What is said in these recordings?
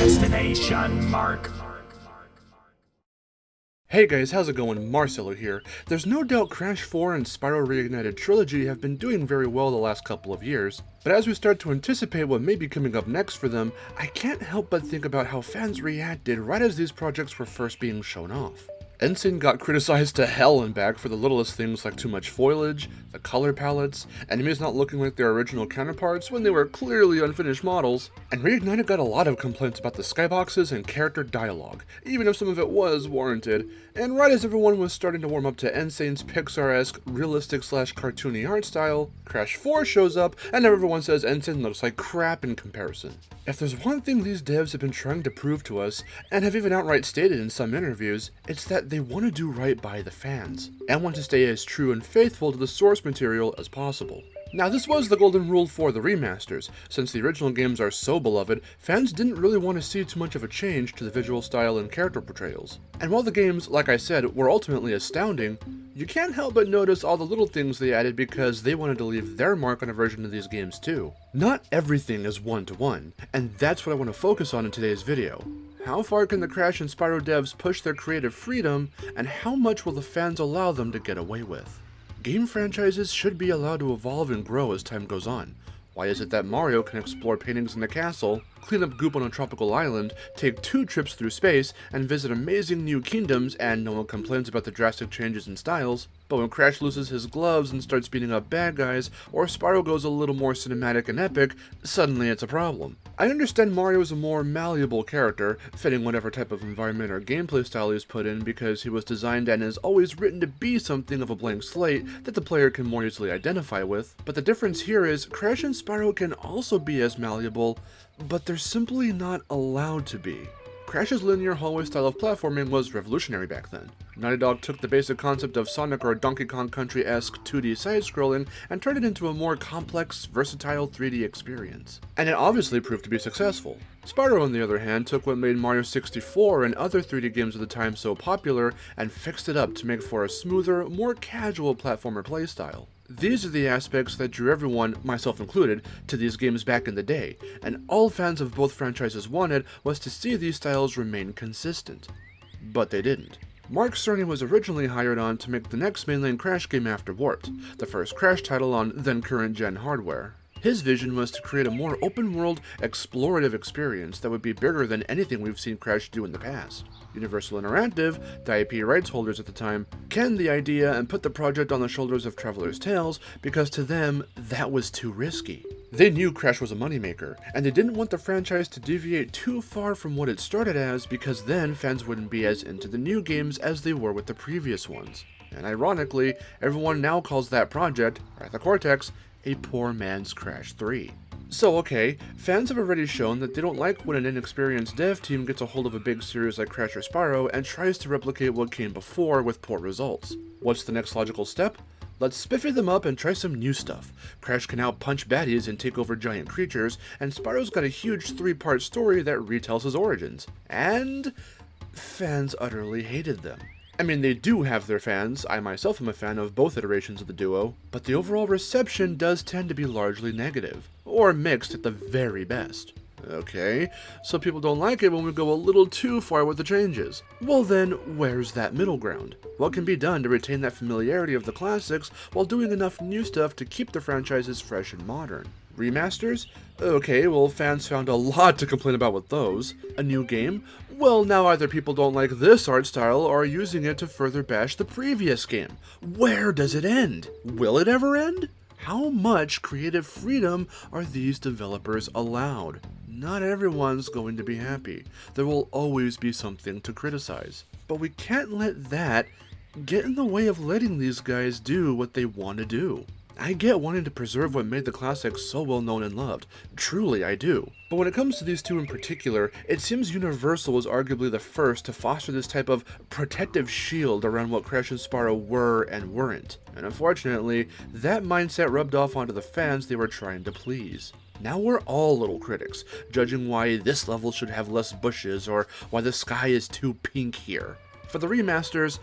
DestinationMarc. Hey guys, how's it going? Marcelo here. There's no doubt Crash 4 and Spyro Reignited Trilogy have been doing very well the last couple of years, but as we start to anticipate what may be coming up next for them, I can't help but think about how fans reacted right as these projects were first being shown off. Ensign got criticized to hell and back for the littlest things like too much foliage, the color palettes, enemies not looking like their original counterparts when they were clearly unfinished models, and Reignited got a lot of complaints about the skyboxes and character dialogue, even if some of it was warranted, and right as everyone was starting to warm up to Ensign's Pixar-esque, realistic/cartoony art style, Crash 4 shows up, and everyone says Ensign looks like crap in comparison. If there's one thing these devs have been trying to prove to us, and have even outright stated in some interviews, it's that they want to do right by the fans, and want to stay as true and faithful to the source material as possible. Now this was the golden rule for the remasters. Since the original games are so beloved, fans didn't really want to see too much of a change to the visual style and character portrayals. And while the games, like I said, were ultimately astounding, you can't help but notice all the little things they added because they wanted to leave their mark on a version of these games too. Not everything is one-to-one, and that's what I want to focus on in today's video. How far can the Crash and Spyro devs push their creative freedom, and how much will the fans allow them to get away with? Game franchises should be allowed to evolve and grow as time goes on. Why is it that Mario can explore paintings in a castle, clean up goop on a tropical island, take 2 trips through space, and visit amazing new kingdoms, and no one complains about the drastic changes in styles, but when Crash loses his gloves and starts beating up bad guys, or Spyro goes a little more cinematic and epic, suddenly it's a problem? I understand Mario is a more malleable character, fitting whatever type of environment or gameplay style he's put in because he was designed and is always written to be something of a blank slate that the player can more easily identify with, but the difference here is Crash and Spyro can also be as malleable, but they're simply not allowed to be. Crash's linear hallway style of platforming was revolutionary back then. Naughty Dog took the basic concept of Sonic or Donkey Kong Country-esque 2D side-scrolling and turned it into a more complex, versatile 3D experience. And it obviously proved to be successful. Spyro, on the other hand, took what made Mario 64 and other 3D games of the time so popular and fixed it up to make for a smoother, more casual platformer playstyle. These are the aspects that drew everyone, myself included, to these games back in the day, and all fans of both franchises wanted was to see these styles remain consistent. But they didn't. Mark Cerny was originally hired on to make the next mainline Crash game after Warped, the first Crash title on then current-gen hardware. His vision was to create a more open-world, explorative experience that would be bigger than anything we've seen Crash do in the past. Universal Interactive, the IP rights holders at the time, canned the idea and put the project on the shoulders of Traveler's Tales because to them, that was too risky. They knew Crash was a moneymaker, and they didn't want the franchise to deviate too far from what it started as because then fans wouldn't be as into the new games as they were with the previous ones. And ironically, everyone now calls that project, or the Cortex, a poor man's Crash 3. So okay, fans have already shown that they don't like when an inexperienced dev team gets a hold of a big series like Crash or Spyro and tries to replicate what came before with poor results. What's the next logical step? Let's spiffy them up and try some new stuff. Crash can now punch baddies and take over giant creatures, and Spyro's got a huge 3-part story that retells his origins. And fans utterly hated them. I mean, they do have their fans, I myself am a fan of both iterations of the duo, but the overall reception does tend to be largely negative, or mixed at the very best. Okay, so people don't like it when we go a little too far with the changes. Well then, where's that middle ground? What can be done to retain that familiarity of the classics while doing enough new stuff to keep the franchises fresh and modern? Remasters? Okay, well fans found a lot to complain about with those. A new game? Well, now either people don't like this art style or are using it to further bash the previous game. Where does it end? Will it ever end? How much creative freedom are these developers allowed? Not everyone's going to be happy. There will always be something to criticize. But we can't let that get in the way of letting these guys do what they want to do. I get wanting to preserve what made the classics so well known and loved. Truly, I do. But when it comes to these two in particular, it seems Universal was arguably the first to foster this type of protective shield around what Crash and Spyro were and weren't. And unfortunately, that mindset rubbed off onto the fans they were trying to please. Now we're all little critics, judging why this level should have less bushes or why the sky is too pink here. For the remasters,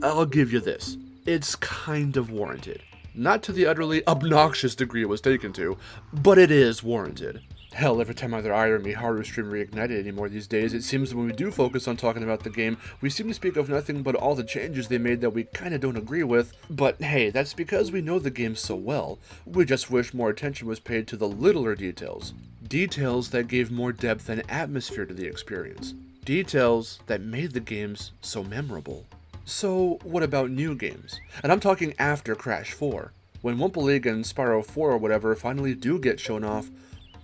I'll give you this. It's kind of warranted. Not to the utterly obnoxious degree it was taken to, but it is warranted. Hell, every time either I or Miharu stream Reignited anymore these days, it seems when we do focus on talking about the game, we seem to speak of nothing but all the changes they made that we kinda don't agree with. But hey, that's because we know the game so well. We just wish more attention was paid to the littler details. Details that gave more depth and atmosphere to the experience. Details that made the games so memorable. So, what about new games? And I'm talking after Crash 4. When Wumpa League and Spyro 4 or whatever finally do get shown off,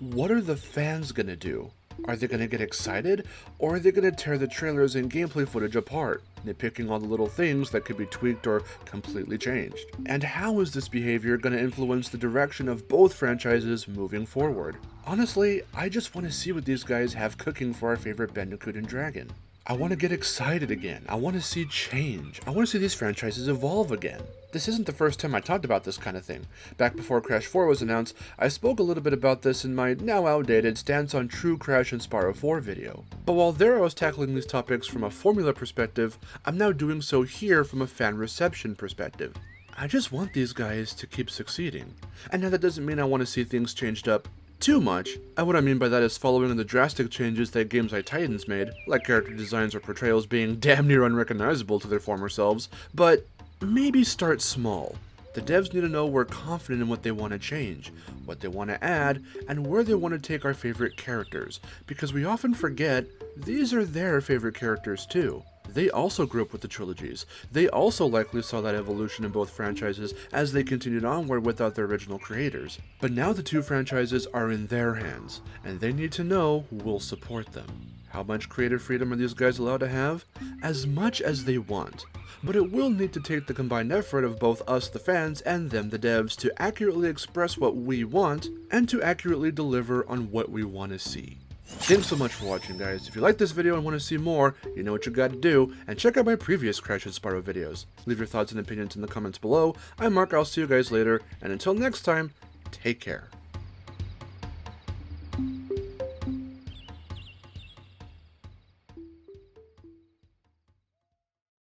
what are the fans gonna do? Are they gonna get excited, or are they gonna tear the trailers and gameplay footage apart, nitpicking all the little things that could be tweaked or completely changed? And how is this behavior gonna influence the direction of both franchises moving forward? Honestly, I just want to see what these guys have cooking for our favorite Bandicoot and Dragon. I want to get excited again. I want to see change. I want to see these franchises evolve again. This isn't the first time I talked about this kind of thing. Back before Crash 4 was announced, I spoke a little bit about this in my now outdated Stance on True Crash and Spyro 4 video. But while there I was tackling these topics from a formula perspective, I'm now doing so here from a fan reception perspective. I just want these guys to keep succeeding. And now that doesn't mean I want to see things changed up too much, and what I mean by that is following the drastic changes that games like Titans made, like character designs or portrayals being damn near unrecognizable to their former selves, but maybe start small. The devs need to know we're confident in what they want to change, what they want to add, and where they want to take our favorite characters, because we often forget these are their favorite characters too. They also grew up with the trilogies. They also likely saw that evolution in both franchises as they continued onward without their original creators. But now the two franchises are in their hands, and they need to know who will support them. How much creative freedom are these guys allowed to have? As much as they want. But it will need to take the combined effort of both us the fans and them the devs to accurately express what we want, and to accurately deliver on what we want to see. Thanks so much for watching, guys. If you like this video and want to see more, you know what you gotta do, and check out my previous Crash and Spyro videos. Leave your thoughts and opinions in the comments below. I'm Mark, I'll see you guys later, and until next time, take care.